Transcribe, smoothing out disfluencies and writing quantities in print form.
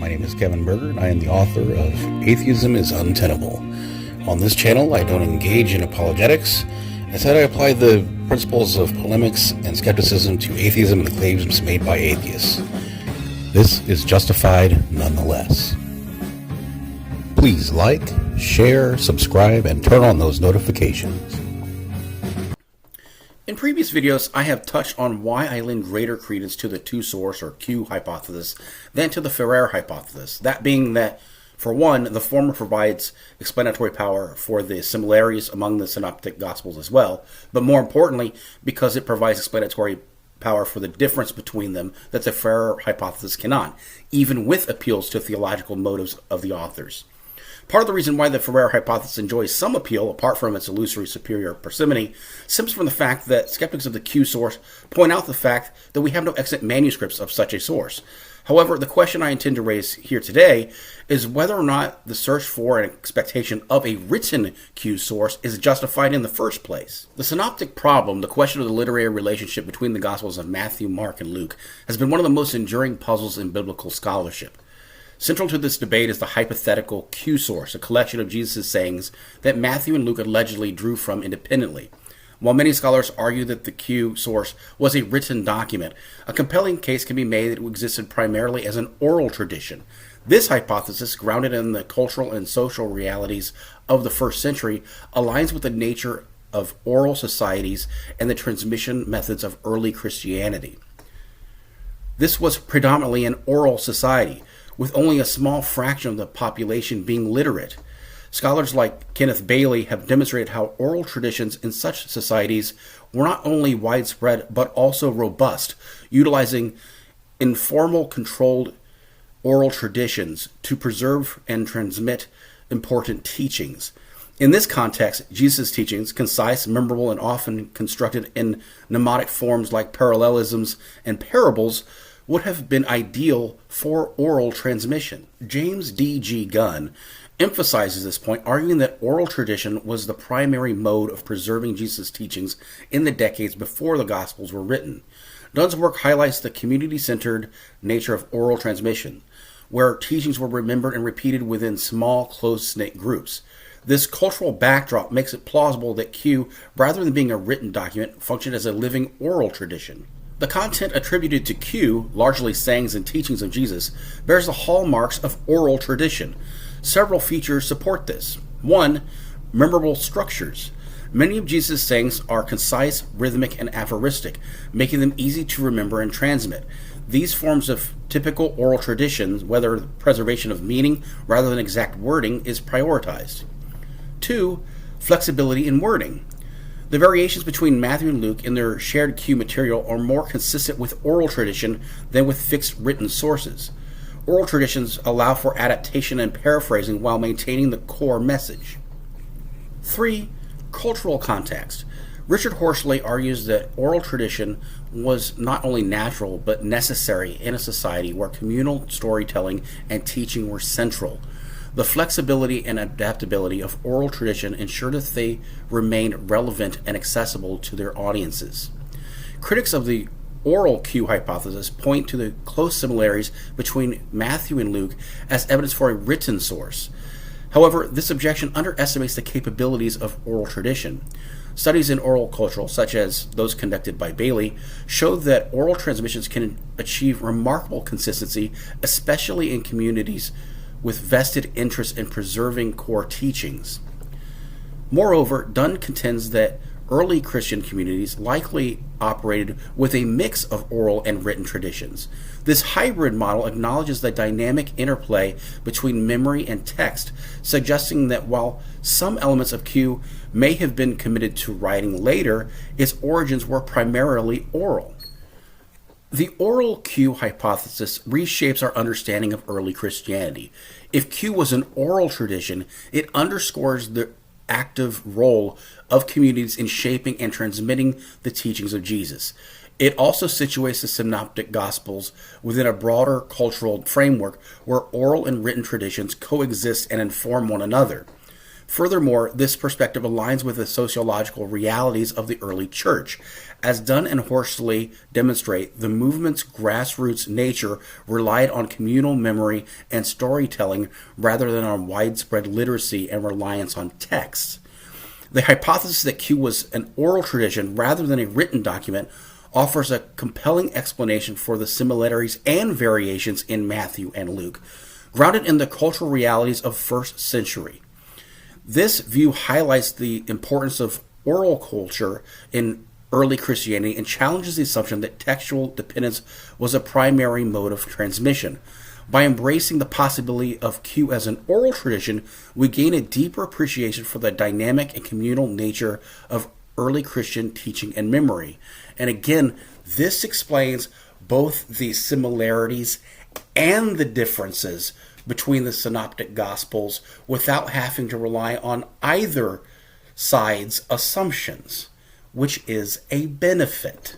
My name is Kevin Berger, and I am the author of Atheism is Untenable. On this channel, I don't engage in apologetics. Instead, I apply the principles of polemics and skepticism to atheism and the claims made by atheists. This is Justified Nonetheless. Please like, share, subscribe, and turn on those notifications. In previous videos, I have touched on why I lend greater credence to the two-source or Q hypothesis than to the Ferrer hypothesis. That being that, for one, the former provides explanatory power for the similarities among the Synoptic Gospels as well, but more importantly, because it provides explanatory power for the difference between them that the Ferrer hypothesis cannot, even with appeals to theological motives of the authors. Part of the reason why the Ferrer hypothesis enjoys some appeal, apart from its illusory superior parsimony, stems from the fact that skeptics of the Q source point out the fact that we have no extant manuscripts of such a source. However, the question I intend to raise here today is whether or not the search for and expectation of a written Q source is justified in the first place. The synoptic problem, the question of the literary relationship between the Gospels of Matthew, Mark, and Luke, has been one of the most enduring puzzles in biblical scholarship. Central to this debate is the hypothetical Q source, a collection of Jesus' sayings that Matthew and Luke allegedly drew from independently. While many scholars argue that the Q source was a written document, a compelling case can be made that it existed primarily as an oral tradition. This hypothesis, grounded in the cultural and social realities of the first century, aligns with the nature of oral societies and the transmission methods of early Christianity. This was predominantly an oral society, with only a small fraction of the population being literate. Scholars like Kenneth Bailey have demonstrated how oral traditions in such societies were not only widespread but also robust, utilizing informal controlled oral traditions to preserve and transmit important teachings. In this context, Jesus' teachings, concise, memorable, and often constructed in mnemonic forms like parallelisms and parables, would have been ideal for oral transmission. James D.G. Gunn emphasizes this point, arguing that oral tradition was the primary mode of preserving Jesus' teachings in the decades before the Gospels were written. Dunn's work highlights the community-centered nature of oral transmission, where teachings were remembered and repeated within small, close-knit groups. This cultural backdrop makes it plausible that Q, rather than being a written document, functioned as a living oral tradition. The content attributed to Q, largely sayings and teachings of Jesus, bears the hallmarks of oral tradition. Several features support this. 1. Memorable structures. Many of Jesus' sayings are concise, rhythmic, and aphoristic, making them easy to remember and transmit. These forms of typical oral traditions, whether preservation of meaning rather than exact wording, is prioritized. 2. Flexibility in wording. The variations between Matthew and Luke in their shared Q material are more consistent with oral tradition than with fixed written sources. Oral traditions allow for adaptation and paraphrasing while maintaining the core message. 3. Cultural context. Richard Horsley argues that oral tradition was not only natural but necessary in a society where communal storytelling and teaching were central. The flexibility and adaptability of oral tradition ensure that they remain relevant and accessible to their audiences. Critics of the oral Q hypothesis point to the close similarities between Matthew and Luke as evidence for a written source. However, this objection underestimates the capabilities of oral tradition. Studies in oral culture, such as those conducted by Bailey, show that oral transmissions can achieve remarkable consistency, especially in communities with vested interest in preserving core teachings. Moreover, Dunn contends that early Christian communities likely operated with a mix of oral and written traditions. This hybrid model acknowledges the dynamic interplay between memory and text, suggesting that while some elements of Q may have been committed to writing later, its origins were primarily oral. The oral Q hypothesis reshapes our understanding of early Christianity. If Q was an oral tradition, it underscores the active role of communities in shaping and transmitting the teachings of Jesus. It also situates the Synoptic Gospels within a broader cultural framework where oral and written traditions coexist and inform one another. Furthermore, this perspective aligns with the sociological realities of the early church. As Dunn and Horsley demonstrate, the movement's grassroots nature relied on communal memory and storytelling rather than on widespread literacy and reliance on texts. The hypothesis that Q was an oral tradition rather than a written document offers a compelling explanation for the similarities and variations in Matthew and Luke, grounded in the cultural realities of first century. This view highlights the importance of oral culture in early Christianity and challenges the assumption that textual dependence was a primary mode of transmission. By embracing the possibility of Q as an oral tradition, we gain a deeper appreciation for the dynamic and communal nature of early Christian teaching and memory. And again, this explains both the similarities and the differences between the Synoptic Gospels without having to rely on either side's assumptions, which is a benefit.